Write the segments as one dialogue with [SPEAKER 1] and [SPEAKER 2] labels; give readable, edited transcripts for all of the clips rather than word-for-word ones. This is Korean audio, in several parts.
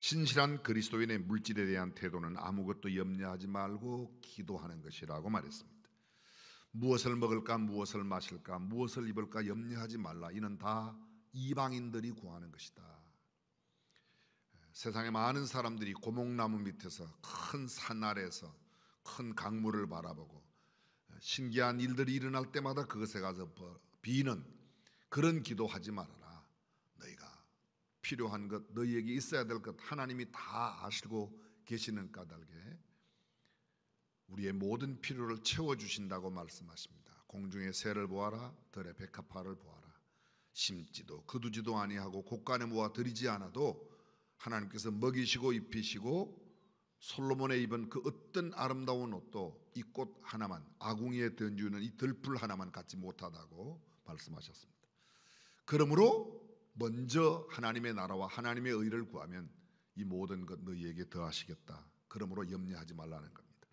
[SPEAKER 1] 신실한 그리스도인의 물질에 대한 태도는 아무것도 염려하지 말고 기도하는 것이라고 말했습니다. 무엇을 먹을까, 무엇을 마실까, 무엇을 입을까 염려하지 말라. 이는 다 이방인들이 구하는 것이다. 세상에 많은 사람들이 고목나무 밑에서 큰 산 아래에서 큰 강물을 바라보고 신기한 일들이 일어날 때마다 그것에 가서 비는 그런 기도하지 말아라. 너희가 필요한 것, 너희에게 있어야 될 것 하나님이 다 아시고 계시는 까닭에 우리의 모든 필요를 채워주신다고 말씀하십니다. 공중의 새를 보아라, 들의 백합화를 보아라. 심지도 거두지도 아니하고 곳간에 모아 들이지 않아도 하나님께서 먹이시고 입히시고 솔로몬의 입은 그 어떤 아름다운 옷도 이 꽃 하나만, 아궁이에 던지는 이 들풀 하나만 갖지 못하다고 말씀하셨습니다. 그러므로 먼저 하나님의 나라와 하나님의 의를 구하면 이 모든 것 너희에게 더하시겠다. 그러므로 염려하지 말라는 겁니다.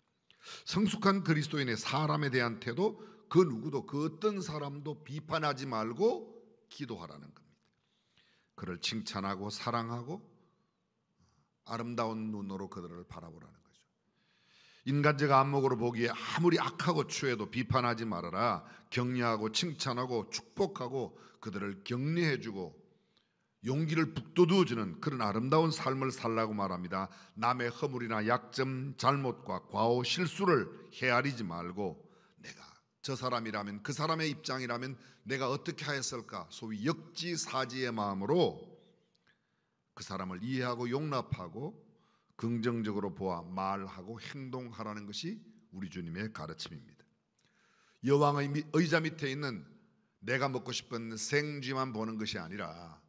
[SPEAKER 1] 성숙한 그리스도인의 사람에 대한 태도, 그 누구도 그 어떤 사람도 비판하지 말고 기도하라는 겁니다. 그를 칭찬하고 사랑하고 아름다운 눈으로 그들을 바라보라는 거죠. 인간적 안목으로 보기에 아무리 악하고 추해도 비판하지 말아라. 격려하고 칭찬하고 축복하고 그들을 격려해주고 용기를 북돋워주는 그런 아름다운 삶을 살라고 말합니다. 남의 허물이나 약점, 잘못과 과오, 실수를 헤아리지 말고 내가 저 사람이라면, 그 사람의 입장이라면 내가 어떻게 하였을까, 소위 역지사지의 마음으로 그 사람을 이해하고 용납하고 긍정적으로 보아 말하고 행동하라는 것이 우리 주님의 가르침입니다. 여왕의 의자 밑에 있는 내가 먹고 싶은 생쥐만 보는 것이 아니라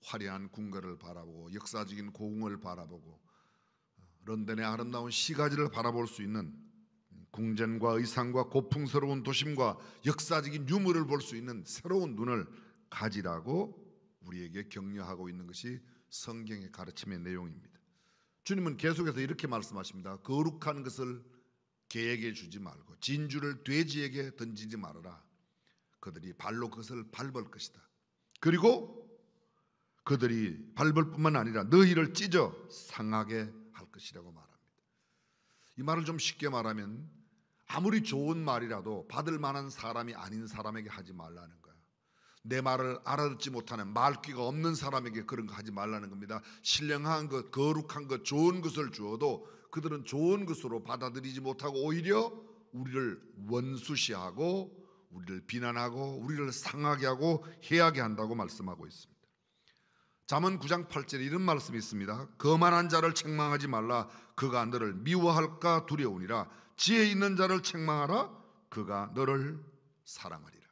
[SPEAKER 1] 화려한 궁궐을 바라보고 역사적인 고궁을 바라보고 런던의 아름다운 시가지를 바라볼 수 있는 궁전과 의상과 고풍스러운 도심과 역사적인 유물을 볼 수 있는 새로운 눈을 가지라고 우리에게 격려하고 있는 것이 성경의 가르침의 내용입니다. 주님은 계속해서 이렇게 말씀하십니다. 거룩한 것을 개에게 주지 말고 진주를 돼지에게 던지지 말아라. 그들이 발로 그것을 밟을 것이다. 그리고 그들이 밟을 뿐만 아니라 너희를 찢어 상하게 할 것이라고 말합니다. 이 말을 좀 쉽게 말하면 아무리 좋은 말이라도 받을 만한 사람이 아닌 사람에게 하지 말라는 거예요. 내 말을 알아듣지 못하는 말귀가 없는 사람에게 그런 거 하지 말라는 겁니다. 신령한 것, 거룩한 것, 좋은 것을 주어도 그들은 좋은 것으로 받아들이지 못하고 오히려 우리를 원수시하고 우리를 비난하고 우리를 상하게 하고 해하게 한다고 말씀하고 있습니다. 잠언 9장 8절에 이런 말씀이 있습니다. 거만한 자를 책망하지 말라. 그가 너를 미워할까 두려우니라. 지혜 있는 자를 책망하라. 그가 너를 사랑하리라.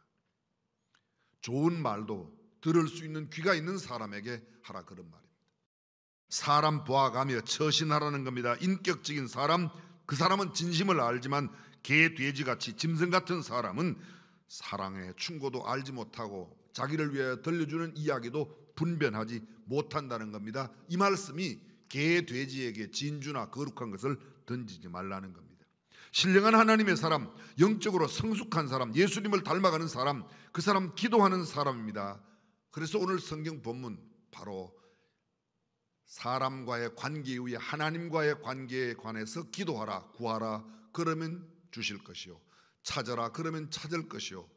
[SPEAKER 1] 좋은 말도 들을 수 있는 귀가 있는 사람에게 하라, 그런 말입니다. 사람 보아가며 처신하라는 겁니다. 인격적인 사람, 그 사람은 진심을 알지만 개, 돼지같이 짐승 같은 사람은 사랑의 충고도 알지 못하고 자기를 위해 들려주는 이야기도 분별하지 못한다는 겁니다. 이 말씀이 개, 돼지에게 진주나 거룩한 것을 던지지 말라는 겁니다. 신령한 하나님의 사람, 영적으로 성숙한 사람, 예수님을 닮아가는 사람, 그 사람 기도하는 사람입니다. 그래서 오늘 성경 본문 바로 사람과의 관계 위에 하나님과의 관계에 관해서 기도하라, 구하라, 그러면 주실 것이요, 찾아라, 그러면 찾을 것이요,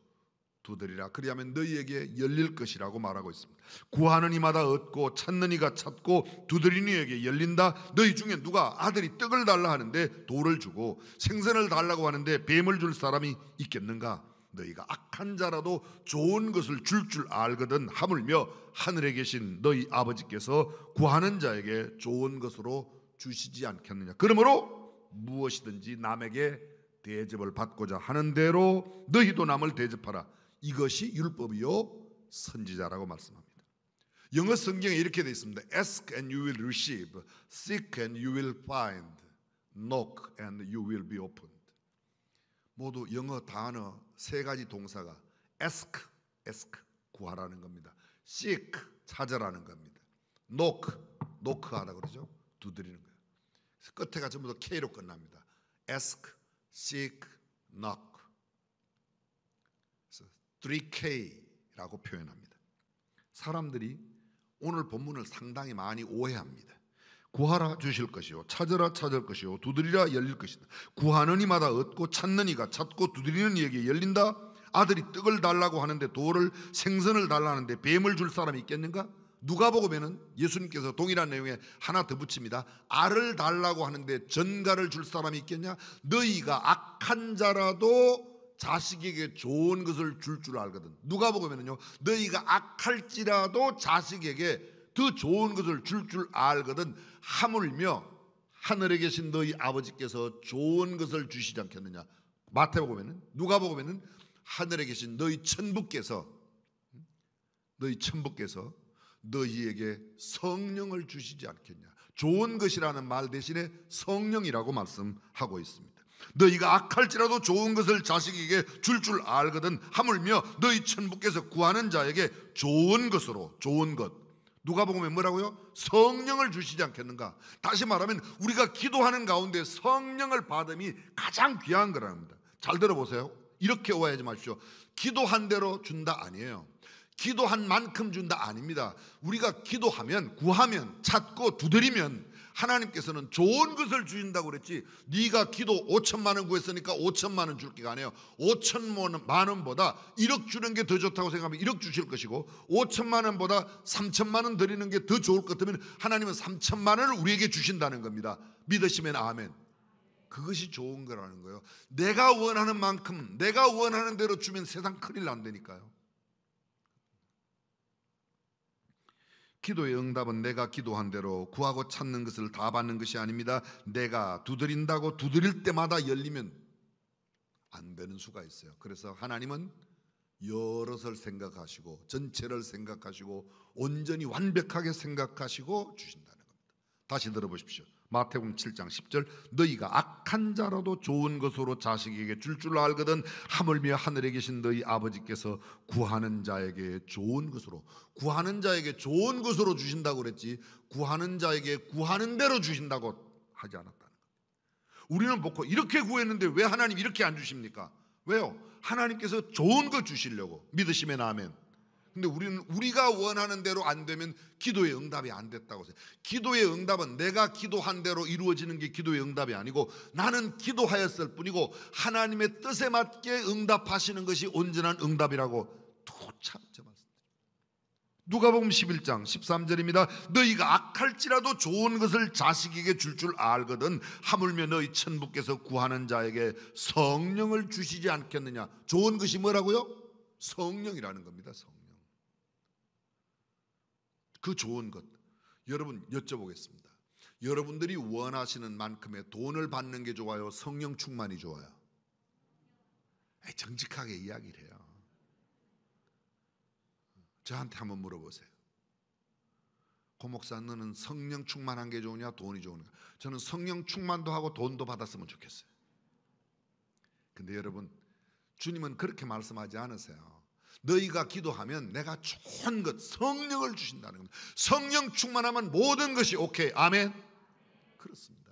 [SPEAKER 1] 두드리라, 그리하면 너희에게 열릴 것이라고 말하고 있습니다. 구하는 이마다 얻고 찾는 이가 찾고 두드리는 이에게 열린다. 너희 중에 누가 아들이 떡을 달라 하는데 돌을 주고 생선을 달라고 하는데 뱀을 줄 사람이 있겠는가? 너희가 악한 자라도 좋은 것을 줄 알거든 하물며 하늘에 계신 너희 아버지께서 구하는 자에게 좋은 것으로 주시지 않겠느냐. 그러므로 무엇이든지 남에게 대접을 받고자 하는 대로 너희도 남을 대접하라. 이것이 율법이요 선지자라고 말씀합니다. 영어 성경에 이렇게 되어 있습니다. Ask and you will receive, seek and you will find, knock and you will be opened. 모두 영어 단어 세 가지 동사가 ask, 구하라는 겁니다. seek, 찾아라는 겁니다. knock하다 그러죠. 두드리는 거예요. 그래서 끝에가 전부 다 K로 끝납니다. ask, seek, knock. 3K라고 표현합니다. 사람들이 오늘 본문을 상당히 많이 오해합니다. 구하라 주실 것이요 찾으라 찾을 것이요 두드리라 열릴 것이다. 구하는 이마다 얻고 찾는 이가 찾고 두드리는 이에게 열린다. 아들이 떡을 달라고 하는데 돌을 생선을 달라는데 뱀을 줄 사람이 있겠는가? 누가복음에는 예수님께서 동일한 내용에 하나 더 붙입니다. 알을 달라고 하는데 전갈을 줄 사람이 있겠냐? 너희가 악한 자라도 자식에게 좋은 것을 줄 줄 알거든. 누가복음에는요, 너희가 악할지라도 자식에게 더 좋은 것을 줄 줄 알거든. 하물며 하늘에 계신 너희 아버지께서 좋은 것을 주시지 않겠느냐. 마태복음에는, 누가복음에는 하늘에 계신 너희 천부께서 너희에게 성령을 주시지 않겠냐. 좋은 것이라는 말 대신에 성령이라고 말씀하고 있습니다. 너희가 악할지라도 좋은 것을 자식에게 줄 줄 알거든. 하물며 너희 천부께서 구하는 자에게 좋은 것으로, 좋은 것, 누가복음에 뭐라고요? 성령을 주시지 않겠는가. 다시 말하면 우리가 기도하는 가운데 성령을 받음이 가장 귀한 거랍니다. 잘 들어보세요. 이렇게 오해하지 마십시오. 기도한 대로 준다 아니에요. 기도한 만큼 준다 아닙니다. 우리가 기도하면, 구하면, 찾고 두드리면 하나님께서는 좋은 것을 주신다고 그랬지, 네가 기도 5천만 원 구했으니까 5천만 원 줄게가 아니에요. 5천만 원보다 1억 주는 게 더 좋다고 생각하면 1억 주실 것이고, 5천만 원보다 3천만 원 드리는 게 더 좋을 것 같으면 하나님은 3천만 원을 우리에게 주신다는 겁니다. 믿으시면 아멘. 그것이 좋은 거라는 거예요. 내가 원하는 만큼, 내가 원하는 대로 주면 세상 큰일 난다니까요. 기도의 응답은 내가 기도한 대로 구하고 찾는 것을 다 받는 것이 아닙니다. 내가 두드린다고 두드릴 때마다 열리면 안 되는 수가 있어요. 그래서 하나님은 여럿을 생각하시고 전체를 생각하시고 온전히 완벽하게 생각하시고 주신다는 겁니다. 다시 들어보십시오. 마태복음 7장 10절, 너희가 악한 자라도 좋은 것으로 자식에게 줄 줄 알거든. 하물며 하늘에 계신 너희 아버지께서 구하는 자에게 좋은 것으로, 구하는 자에게 좋은 것으로 주신다고 그랬지, 구하는 자에게 구하는 대로 주신다고 하지 않았다는 겁니다. 우리는 보고 이렇게 구했는데 왜 하나님 이렇게 안 주십니까? 왜요? 하나님께서 좋은 거 주시려고. 믿으시면 아멘. 근데 우리는 우리가 원하는 대로 안 되면 기도의 응답이 안 됐다고 해요. 기도의 응답은 내가 기도한 대로 이루어지는 게 기도의 응답이 아니고, 나는 기도하였을 뿐이고 하나님의 뜻에 맞게 응답하시는 것이 온전한 응답이라고 참 말씀드립니다. 누가복음 11장 13절입니다. 너희가 악할지라도 좋은 것을 자식에게 줄 줄 알거든. 하물며 너희 천부께서 구하는 자에게 성령을 주시지 않겠느냐. 좋은 것이 뭐라고요? 성령이라는 겁니다. 성령. 그 좋은 것, 여러분 여쭤보겠습니다. 여러분들이 원하시는 만큼의 돈을 받는 게 좋아요? 성령 충만이 좋아요? 정직하게 이야기를 해요. 저한테 한번 물어보세요. 고 목사, 너는 성령 충만한 게 좋으냐 돈이 좋으냐? 저는 성령 충만도 하고 돈도 받았으면 좋겠어요. 근데 여러분, 주님은 그렇게 말씀하지 않으세요. 너희가 기도하면 내가 좋은 것, 성령을 주신다는 겁니다. 성령 충만하면 모든 것이 오케이. 아멘. 그렇습니다.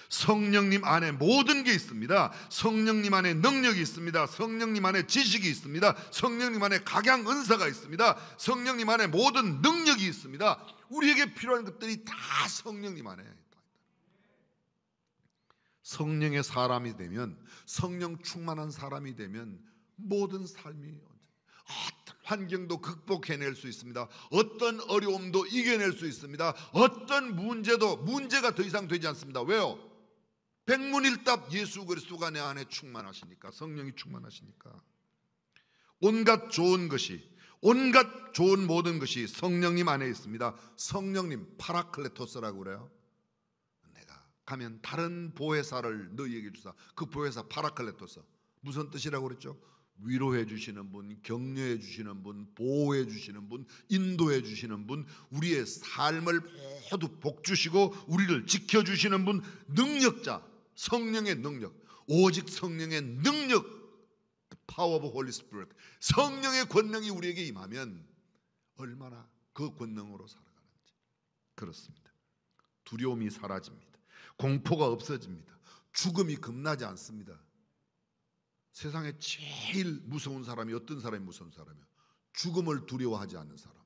[SPEAKER 1] 성령님 안에 모든 게 있습니다. 성령님 안에 능력이 있습니다. 성령님 안에 지식이 있습니다. 성령님 안에 각양 은사가 있습니다. 성령님 안에 모든 능력이 있습니다. 우리에게 필요한 것들이 다 성령님 안에 있다. 성령의 사람이 되면, 성령 충만한 사람이 되면 모든 삶이 어떤 환경도 극복해낼 수 있습니다. 어떤 어려움도 이겨낼 수 있습니다. 어떤 문제가 더 이상 되지 않습니다. 왜요? 백문일답 예수 그리스도가 내 안에 충만하시니까, 성령이 충만하시니까. 온갖 좋은 것이, 온갖 좋은 모든 것이 성령님 안에 있습니다. 성령님, 파라클레토스라고 그래요. 내가 가면 다른 보혜사를 너희에게 주사. 그 보혜사 파라클레토스, 무슨 뜻이라고 그랬죠? 위로해 주시는 분, 격려해 주시는 분, 보호해 주시는 분, 인도해 주시는 분, 우리의 삶을 모두 복주시고 우리를 지켜주시는 분, 능력자, 성령의 능력, 오직 성령의 능력, the power of Holy Spirit, 성령의 권능이 우리에게 임하면 얼마나 그 권능으로 살아가는지. 그렇습니다. 두려움이 사라집니다. 공포가 없어집니다. 죽음이 겁나지 않습니다. 세상에 제일 무서운 사람이 어떤 사람이 무서운 사람이야? 죽음을 두려워하지 않는 사람.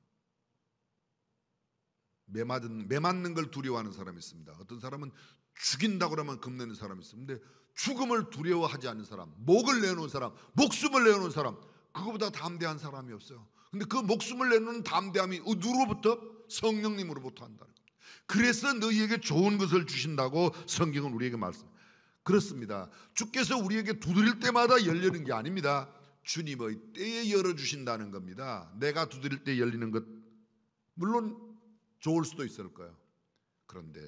[SPEAKER 1] 매 맞는 걸 두려워하는 사람이 있습니다. 어떤 사람은 죽인다고 그러면 겁내는 사람이 있습니다. 근데 죽음을 두려워하지 않는 사람, 목을 내놓은 사람, 목숨을 내놓은 사람, 그거보다 담대한 사람이 없어요. 근데 그 목숨을 내놓는 담대함이 누구로부터? 성령님으로부터 한다는 겁니다. 그래서 너희에게 좋은 것을 주신다고 성경은 우리에게 말씀합니다. 그렇습니다. 주께서 우리에게 두드릴 때마다 열리는 게 아닙니다. 주님의 때에 열어주신다는 겁니다. 내가 두드릴 때 열리는 것 물론 좋을 수도 있을 거예요. 그런데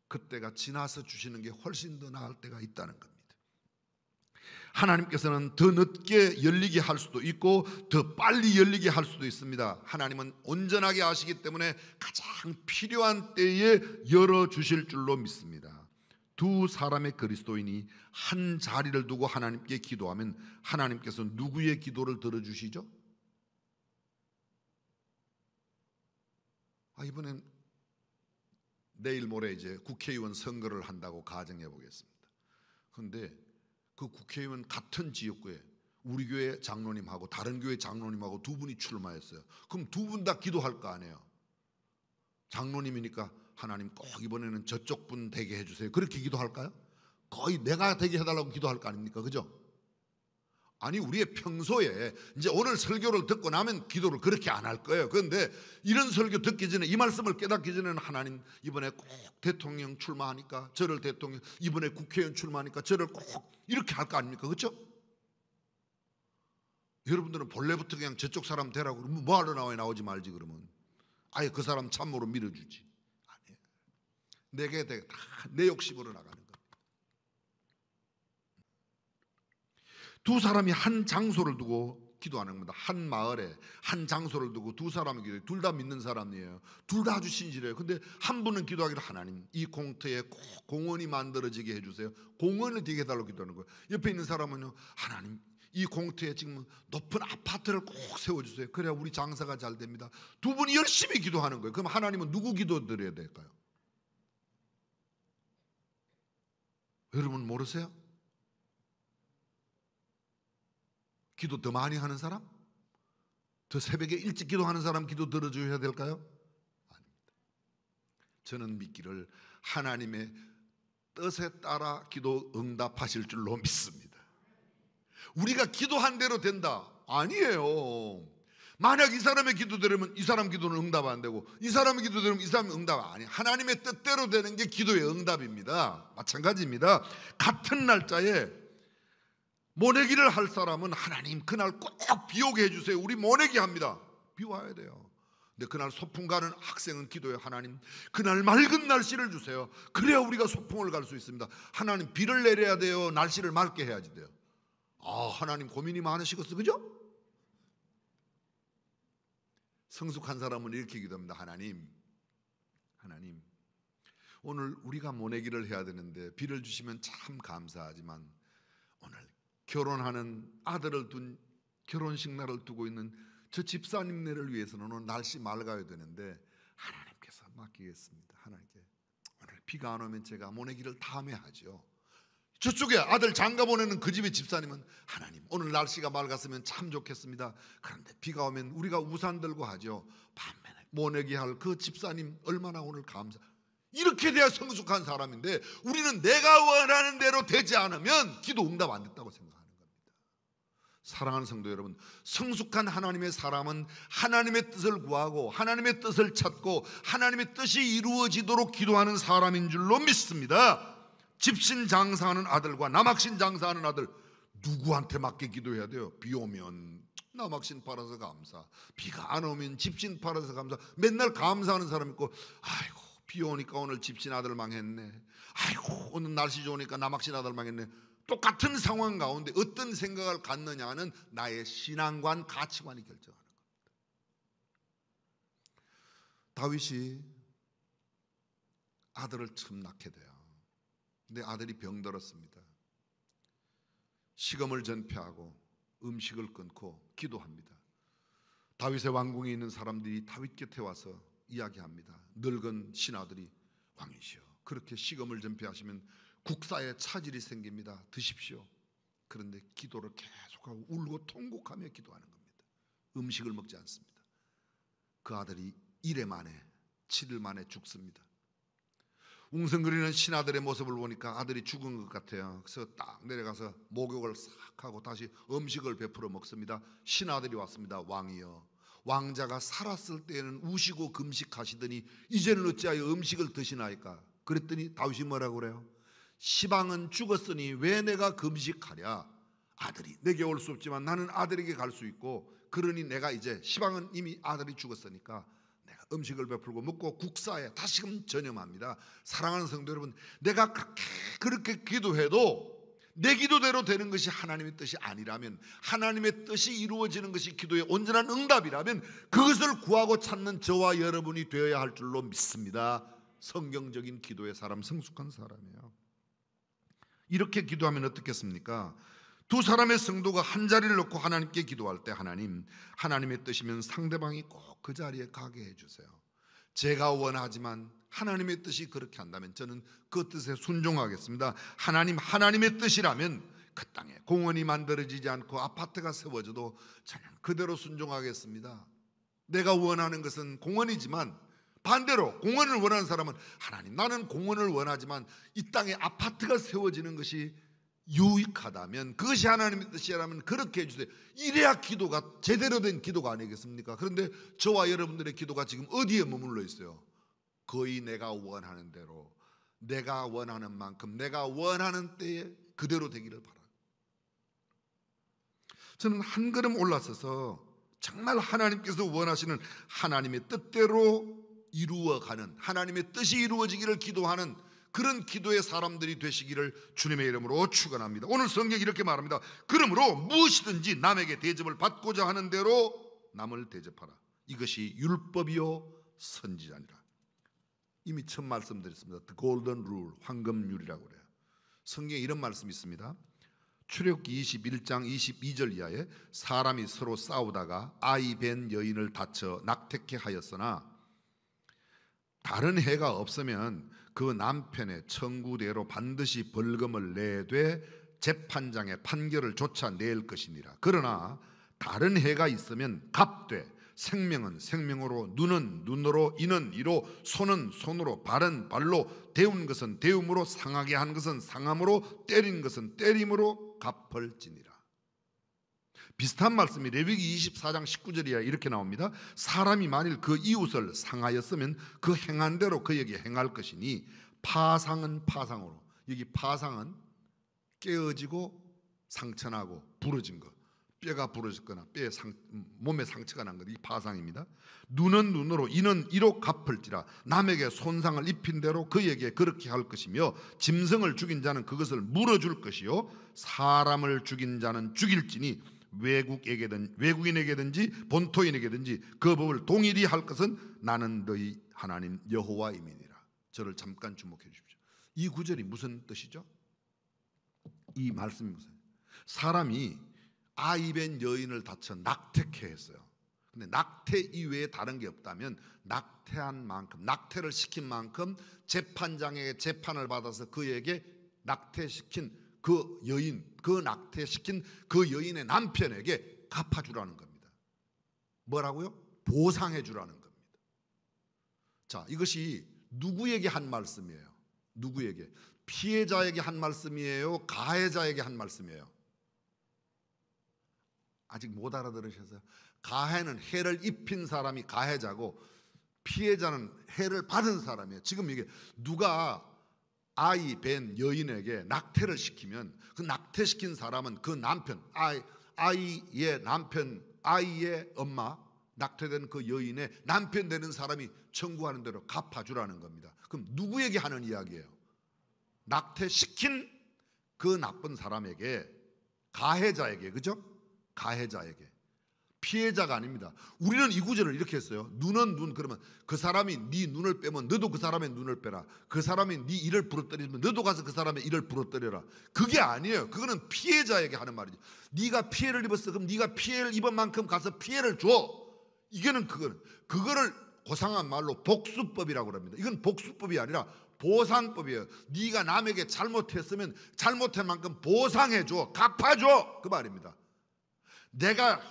[SPEAKER 1] 그때가 지나서 주시는 게 훨씬 더 나을 때가 있다는 겁니다. 하나님께서는 더 늦게 열리게 할 수도 있고 더 빨리 열리게 할 수도 있습니다. 하나님은 온전하게 아시기 때문에 가장 필요한 때에 열어주실 줄로 믿습니다. 두 사람의 그리스도인이 한 자리를 두고 하나님께 기도하면 하나님께서 누구의 기도를 들어주시죠? 이번엔 내일 모레 이제 국회의원 선거를 한다고 가정해 보겠습니다. 그런데 그 국회의원 같은 지역구에 우리 교회 장로님하고 다른 교회 장로님하고 두 분이 출마했어요. 그럼 두 분 다 기도할 거 아니에요. 장로님이니까 하나님 꼭 이번에는 저쪽 분 되게 해주세요. 그렇게 기도할까요? 거의 내가 되게 해달라고 기도할 거 아닙니까? 그죠? 아니, 우리의 평소에 이제 오늘 설교를 듣고 나면 기도를 그렇게 안 할 거예요. 그런데 이런 설교 듣기 전에, 이 말씀을 깨닫기 전에는 하나님 이번에 꼭 대통령 출마하니까 저를 대통령, 이번에 국회의원 출마하니까 저를 꼭 이렇게 할 거 아닙니까? 그렇죠? 여러분들은 본래부터 그냥 저쪽 사람 되라고 그러면 뭐하러 나오지 말지. 그러면 아예 그 사람 참으로 밀어주지. 아니에요. 내게 다 내 욕심으로 나가는 거예요. 두 사람이 한 장소를 두고 기도하는 겁니다. 한 마을에 한 장소를 두고 두 사람이 기도해요. 둘 다 믿는 사람이에요. 둘 다 아주 신실해요. 근데 한 분은 기도하기를 하나님 이 공터에 꼭 공원이 만들어지게 해주세요. 공원을 되게 해달라고 기도하는 거예요. 옆에 있는 사람은요, 하나님 이 공터에 지금 높은 아파트를 꼭 세워주세요. 그래야 우리 장사가 잘 됩니다. 두 분이 열심히 기도하는 거예요. 그럼 하나님은 누구 기도 드려야 될까요? 여러분 모르세요? 기도 더 많이 하는 사람? 더 새벽에 일찍 기도하는 사람 기도 들어줘야 될까요? 아닙니다. 저는 믿기를 하나님의 뜻에 따라 기도 응답하실 줄로 믿습니다. 우리가 기도한 대로 된다? 아니에요. 만약 이 사람의 기도 들으면 이 사람 기도는 응답 안 되고 이 사람의 기도 들으면 이 사람은 응답 아니에요. 하나님의 뜻대로 되는 게 기도의 응답입니다. 마찬가지입니다. 같은 날짜에 모내기를 할 사람은 하나님 그날 꼭 비 오게 해주세요. 우리 모내기 합니다. 비 와야 돼요. 근데 그날 소풍 가는 학생은 기도해요. 하나님 그날 맑은 날씨를 주세요. 그래야 우리가 소풍을 갈 수 있습니다. 하나님 비를 내려야 돼요? 날씨를 맑게 해야지 돼요? 하나님 고민이 많으시겠어, 그죠? 성숙한 사람은 이렇게 기도합니다. 하나님 오늘 우리가 모내기를 해야 되는데 비를 주시면 참 감사하지만 오늘 결혼하는 아들을 둔 결혼식 날을 두고 있는 저 집사님네를 위해서는 오늘 날씨 맑아야 되는데 하나님께서 맡기겠습니다. 하나님께 오늘 비가 안 오면 제가 모내기를 다음에 하죠. 저쪽에 아들 장가 보내는 그 집의 집사님은 하나님 오늘 날씨가 맑았으면 참 좋겠습니다. 그런데 비가 오면 우리가 우산 들고 하죠. 반면에 모내기 할 그 집사님 얼마나 오늘 감사. 이렇게 돼야 성숙한 사람인데 우리는 내가 원하는 대로 되지 않으면 기도 응답 안 됐다고 생각합니다. 사랑하는 성도 여러분, 성숙한 하나님의 사람은 하나님의 뜻을 구하고 하나님의 뜻을 찾고 하나님의 뜻이 이루어지도록 기도하는 사람인 줄로 믿습니다. 집신 장사하는 아들과 남학신 장사하는 아들 누구한테 맞게 기도해야 돼요? 비 오면 남학신 팔아서 감사, 비가 안 오면 집신 팔아서 감사. 맨날 감사하는 사람 있고 아이고 비 오니까 오늘 집신 아들 망했네, 아이고 오늘 날씨 좋으니까 남학신 아들 망했네. 똑같은 상황 가운데 어떤 생각을 갖느냐는 나의 신앙관, 가치관이 결정하는 겁니다. 다윗이 아들을 처음 낳게 돼요. 근데 아들이 병들었습니다. 식음을 전폐하고 음식을 끊고 기도합니다. 다윗의 왕궁에 있는 사람들이 다윗 곁에 와서 이야기합니다. 늙은 신하들이 왕이시여 그렇게 식음을 전폐하시면 국사에 차질이 생깁니다. 드십시오. 그런데 기도를 계속하고 울고 통곡하며 기도하는 겁니다. 음식을 먹지 않습니다. 그 아들이 이래 만에 7일 만에 죽습니다. 웅성거리는 신하들의 모습을 보니까 아들이 죽은 것 같아요. 그래서 딱 내려가서 목욕을 싹 하고 다시 음식을 베풀어 먹습니다. 신하들이 왔습니다. 왕이여, 왕자가 살았을 때에는 우시고 금식하시더니 이제는 어찌하여 음식을 드시나이까? 그랬더니 다윗이 뭐라고 그래요? 시방은 죽었으니 왜 내가 금식하랴? 아들이 내게 올 수 없지만 나는 아들에게 갈 수 있고, 그러니 내가 이제 시방은 이미 아들이 죽었으니까 내가 음식을 베풀고 먹고 국사에 다시금 전념합니다. 사랑하는 성도 여러분, 내가 그렇게 기도해도 내 기도대로 되는 것이 하나님의 뜻이 아니라면, 하나님의 뜻이 이루어지는 것이 기도의 온전한 응답이라면 그것을 구하고 찾는 저와 여러분이 되어야 할 줄로 믿습니다. 성경적인 기도의 사람, 성숙한 사람이에요. 이렇게 기도하면 어떻겠습니까? 두 사람의 성도가 한 자리를 놓고 하나님께 기도할 때 하나님의 뜻이면 상대방이 꼭 그 자리에 가게 해주세요. 제가 원하지만 하나님의 뜻이 그렇게 한다면 저는 그 뜻에 순종하겠습니다. 하나님의 뜻이라면 그 땅에 공원이 만들어지지 않고 아파트가 세워져도 저는 그대로 순종하겠습니다. 내가 원하는 것은 공원이지만 반대로 공원을 원하는 사람은 하나님, 나는 공원을 원하지만 이 땅에 아파트가 세워지는 것이 유익하다면, 그것이 하나님의 뜻이라면 그렇게 해주세요. 이래야 기도가 제대로 된 기도가 아니겠습니까? 그런데 저와 여러분들의 기도가 지금 어디에 머물러 있어요? 거의 내가 원하는 대로, 내가 원하는 만큼, 내가 원하는 때에 그대로 되기를 바랍니다. 저는 한 걸음 올라서서 정말 하나님께서 원하시는 하나님의 뜻대로 이루어가는, 하나님의 뜻이 이루어지기를 기도하는 그런 기도의 사람들이 되시기를 주님의 이름으로 축원합니다. 오늘 성경이 이렇게 말합니다. 그러므로 무엇이든지 남에게 대접을 받고자 하는 대로 남을 대접하라. 이것이 율법이요 선지자니라. 이미 처음 말씀드렸습니다. The golden rule, 황금률이라고 그래요. 성경에 이런 말씀이 있습니다. 출애굽기 21장 22절 이하에 사람이 서로 싸우다가 아이 뵌 여인을 다쳐 낙태케 하였으나 다른 해가 없으면 그 남편의 청구대로 반드시 벌금을 내되 재판장의 판결을 쫓아낼 것이니라. 그러나 다른 해가 있으면 값되 생명은 생명으로, 눈은 눈으로, 이는 이로, 손은 손으로, 발은 발로, 데운 것은 데움으로, 상하게 한 것은 상함으로, 때린 것은 때림으로 갚을지니라. 비슷한 말씀이 레위기 24장 19절이야 이렇게 나옵니다. 사람이 만일 그 이웃을 상하였으면 그 행한 대로 그에게 행할 것이니 파상은 파상으로, 여기 파상은 깨어지고 상처나고 부러진 것, 뼈가 부러졌거나 몸에 상처가 난 것, 이 파상입니다. 눈은 눈으로, 이는 이로 갚을지라. 남에게 손상을 입힌 대로 그에게 그렇게 할 것이며, 짐승을 죽인 자는 그것을 물어줄 것이요 사람을 죽인 자는 죽일지니 외국인에게든지 본토인에게든지 그 법을 동일히 할 것은 나는 너희 하나님 여호와임이니라. 저를 잠깐 주목해 주십시오. 이 구절이 무슨 뜻이죠? 이 말씀이 무슨, 사람이 아이 뵌 여인을 다쳐 낙태케 했어요. 근데 낙태 이외에 다른 게 없다면 낙태한 만큼, 낙태를 시킨 만큼 재판장에게 재판을 받아서 그에게 낙태시킨 그 여인, 그 낙태시킨 그 여인의 남편에게 갚아주라는 겁니다. 뭐라고요? 보상해주라는 겁니다. 자, 이것이 누구에게 한 말씀이에요? 누구에게? 피해자에게 한 말씀이에요? 가해자에게 한 말씀이에요? 아직 못 알아들으셔서요? 가해는 해를 입힌 사람이 가해자고 피해자는 해를 받은 사람이에요. 지금 이게 누가 아이 뵌 여인에게 낙태를 시키면 그 낙태시킨 사람은 그 남편, 아이의 남편, 아이의 엄마, 낙태된 그 여인의 남편 되는 사람이 청구하는 대로 갚아주라는 겁니다. 그럼 누구에게 하는 이야기예요? 낙태시킨 그 나쁜 사람에게, 가해자에게, 그죠? 가해자에게. 피해자가 아닙니다. 우리는 이 구절을 이렇게 했어요. 눈은 눈, 그러면 그 사람이 네 눈을 빼면 너도 그 사람의 눈을 빼라. 그 사람이 네 이를 부러뜨리면 너도 가서 그 사람의 이를 부러뜨려라. 그게 아니에요. 그거는 피해자에게 하는 말이죠. 네가 피해를 입었어. 그럼 네가 피해를 입은 만큼 가서 피해를 줘. 이게는 그거를 고상한 말로 복수법이라고 합니다. 이건 복수법이 아니라 보상법이에요. 네가 남에게 잘못했으면 잘못한 만큼 보상해줘, 갚아줘, 그 말입니다. 내가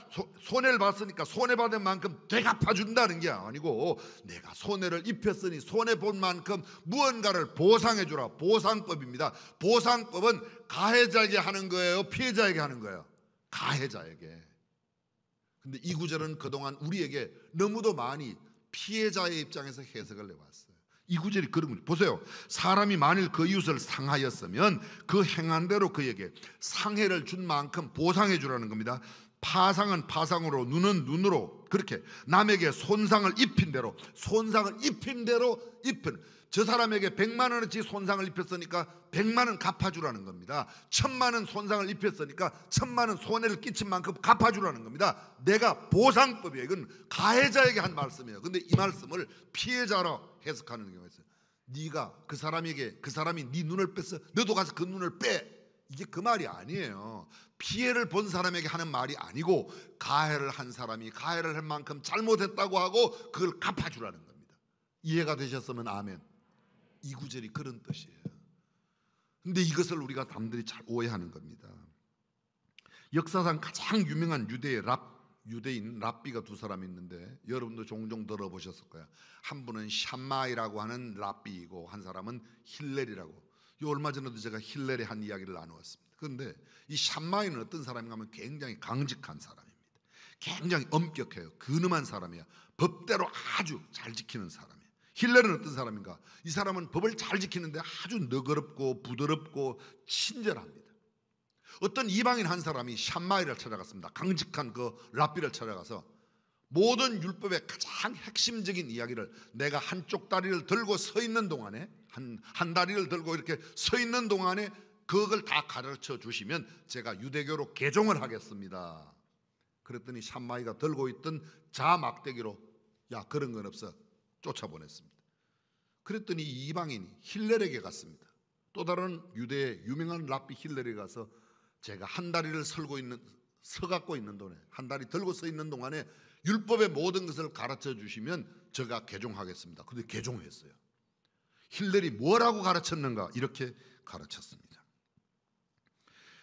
[SPEAKER 1] 손해를 봤으니까 손해받은 만큼 되갚아준다는 게 아니고 내가 손해를 입혔으니 손해본 만큼 무언가를 보상해주라. 보상법입니다. 보상법은 가해자에게 하는 거예요, 피해자에게 하는 거예요? 가해자에게. 근데 이 구절은 그동안 우리에게 너무도 많이 피해자의 입장에서 해석을 해왔어요. 이 구절이 그런 거죠. 보세요. 사람이 만일 그 이웃을 상하였으면 그 행한 대로 그에게 상해를 준 만큼 보상해 주라는 겁니다. 파상은 파상으로, 눈은 눈으로, 그렇게 남에게 손상을 입힌 대로, 손상을 입힌 대로 입힌, 저 사람에게 100만 원어치 손상을 입혔으니까 100만 원 갚아주라는 겁니다. 1000만 원 손상을 입혔으니까 1000만 원 손해를 끼친 만큼 갚아주라는 겁니다. 내가 보상법이에요. 이건 가해자에게 한 말씀이에요. 근데 이 말씀을 피해자로 해석하는 경우가 있어요. 네가 그 사람에게, 그 사람이 네 눈을 뺐어, 너도 가서 그 눈을 빼. 이게 그 말이 아니에요. 피해를 본 사람에게 하는 말이 아니고 가해를 한 사람이 가해를 한 만큼 잘못했다고 하고 그걸 갚아주라는 겁니다. 이해가 되셨으면 아멘. 이 구절이 그런 뜻이에요. 근데 이것을 우리가 남들이 잘 오해하는 겁니다. 역사상 가장 유명한 유대인 랍비가 두 사람이 있는데 여러분도 종종 들어보셨을 거예요. 한 분은 샴마이라고 하는 랍비이고 한 사람은 힐렐이라고. 얼마 전에도 제가 힐렐의 한 이야기를 나누었습니다. 그런데 이 샴마이는 어떤 사람인가 하면 굉장히 강직한 사람입니다. 굉장히 엄격해요. 근엄한 사람이야. 법대로 아주 잘 지키는 사람이에요. 힐렐은 어떤 사람인가? 이 사람은 법을 잘 지키는데 아주 너그럽고 부드럽고 친절합니다. 어떤 이방인 한 사람이 샴마이를 찾아갔습니다. 강직한 그 랍비를 찾아가서 모든 율법의 가장 핵심적인 이야기를, 내가 한쪽 다리를 들고 서 있는 동안에, 한 다리를 들고 이렇게 서 있는 동안에 그걸 다 가르쳐 주시면 제가 유대교로 개종을 하겠습니다. 그랬더니 샴마이가 들고 있던 자막대기로 야, 그런 건 없어, 쫓아보냈습니다. 그랬더니 이 이방인이 힐렐에게 갔습니다. 또 다른 유대의 유명한 랍비 힐렐에 가서 제가 한 다리를 서갖고 있는 동안에, 한 다리 들고 서 있는 동안에 율법의 모든 것을 가르쳐 주시면 제가 개종하겠습니다. 그런데 개종했어요. 힐렐이 뭐라고 가르쳤는가? 이렇게 가르쳤습니다.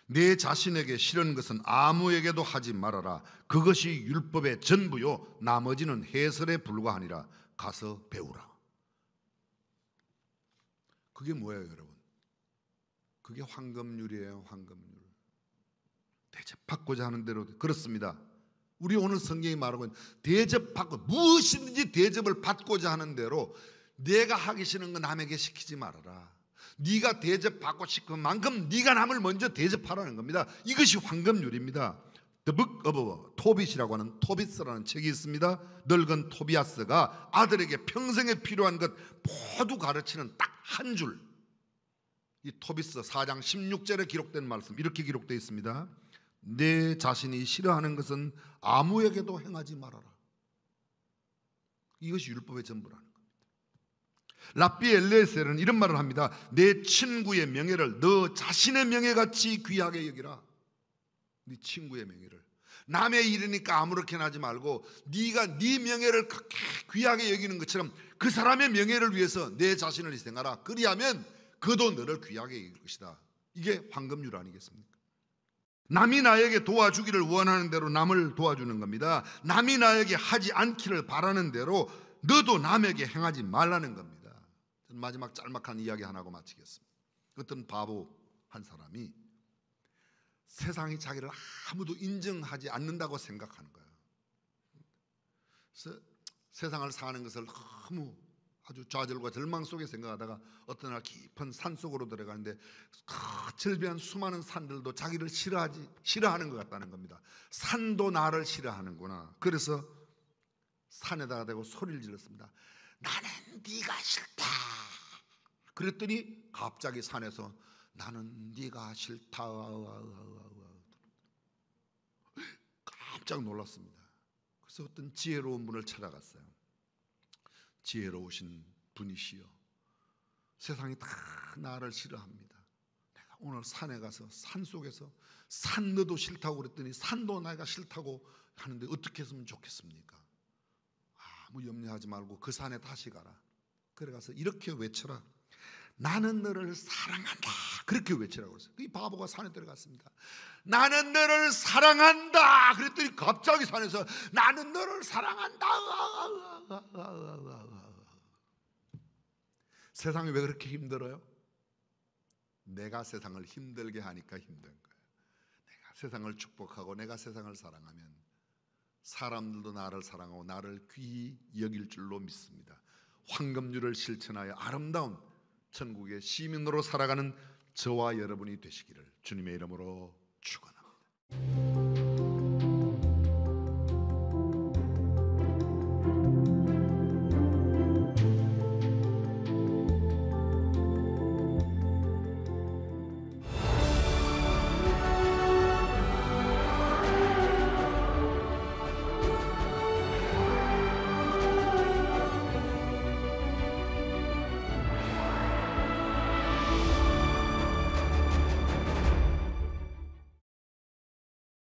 [SPEAKER 1] 내 자신에게 싫은 것은 아무에게도 하지 말아라. 그것이 율법의 전부요, 나머지는 해설에 불과하니라. 가서 배우라. 그게 뭐예요, 여러분? 그게 황금률이에요. 황금률. 대접받고자 하는 대로. 그렇습니다. 우리 오늘 성경이 말하고 있는 대접받고, 무엇이든지 대접을 받고자 하는 대로 내가 하기 싫은 거 남에게 시키지 말아라. 네가 대접받고 싶은 만큼 네가 남을 먼저 대접하라는 겁니다. 이것이 황금률입니다. The Book of Tobit이라고 하는 토비스라는 책이 있습니다. 늙은 토비아스가 아들에게 평생에 필요한 것 모두 가르치는 딱 한 줄. 이 토비스 4장 16절에 기록된 말씀, 이렇게 기록되어 있습니다. 내 자신이 싫어하는 것은 아무에게도 행하지 말아라. 이것이 율법의 전부라는 겁니다. 랍비 엘리에셀은 이런 말을 합니다. 내 친구의 명예를 너 자신의 명예같이 귀하게 여기라. 네 친구의 명예를, 남의 일이니까 아무렇게나 하지 말고 네가 네 명예를 그렇게 귀하게 여기는 것처럼 그 사람의 명예를 위해서 내 자신을 희생하라. 그리하면 그도 너를 귀하게 여길 것이다. 이게 황금률 아니겠습니까? 남이 나에게 도와주기를 원하는 대로 남을 도와주는 겁니다. 남이 나에게 하지 않기를 바라는 대로 너도 남에게 행하지 말라는 겁니다. 저는 마지막 짤막한 이야기 하나 하고 마치겠습니다. 어떤 바보 한 사람이 세상이 자기를 아무도 인정하지 않는다고 생각하는 거예요. 그래서 세상을 사는 것을 너무 아주 좌절과 절망 속에 생각하다가 어떤 날 깊은 산 속으로 들어가는데 절비한 수많은 산들도 자기를 싫어하는 것 같다는 겁니다. 산도 나를 싫어하는구나. 그래서 산에다가 대고 소리를 질렀습니다. 나는 네가 싫다. 그랬더니 갑자기 산에서 나는 네가 싫다. 깜짝 놀랐습니다. 그래서 어떤 지혜로운 분을 찾아갔어요. 지혜로우신 분이시여, 세상이 다 나를 싫어합니다. 내가 오늘 산에 가서 산속에서 산 너도 싫다고 그랬더니 산도 내가 싫다고 하는데 어떻게 했으면 좋겠습니까? 아무 염려하지 말고 그 산에 다시 가라. 그래 가서 이렇게 외쳐라. 나는 너를 사랑한다. 그렇게 외치라고 그랬어요. 이 바보가 산에 들어갔습니다. 나는 너를 사랑한다. 그랬더니 갑자기 산에서 나는 너를 사랑한다. 세상이 왜 그렇게 힘들어요? 내가 세상을 힘들게 하니까 힘든 거예요. 내가 세상을 축복하고 내가 세상을 사랑하면 사람들도 나를 사랑하고 나를 귀히 여길 줄로 믿습니다. 황금률을 실천하여 아름다운 천국의 시민으로 살아가는 저와 여러분이 되시기를 주님의 이름으로 축원합니다.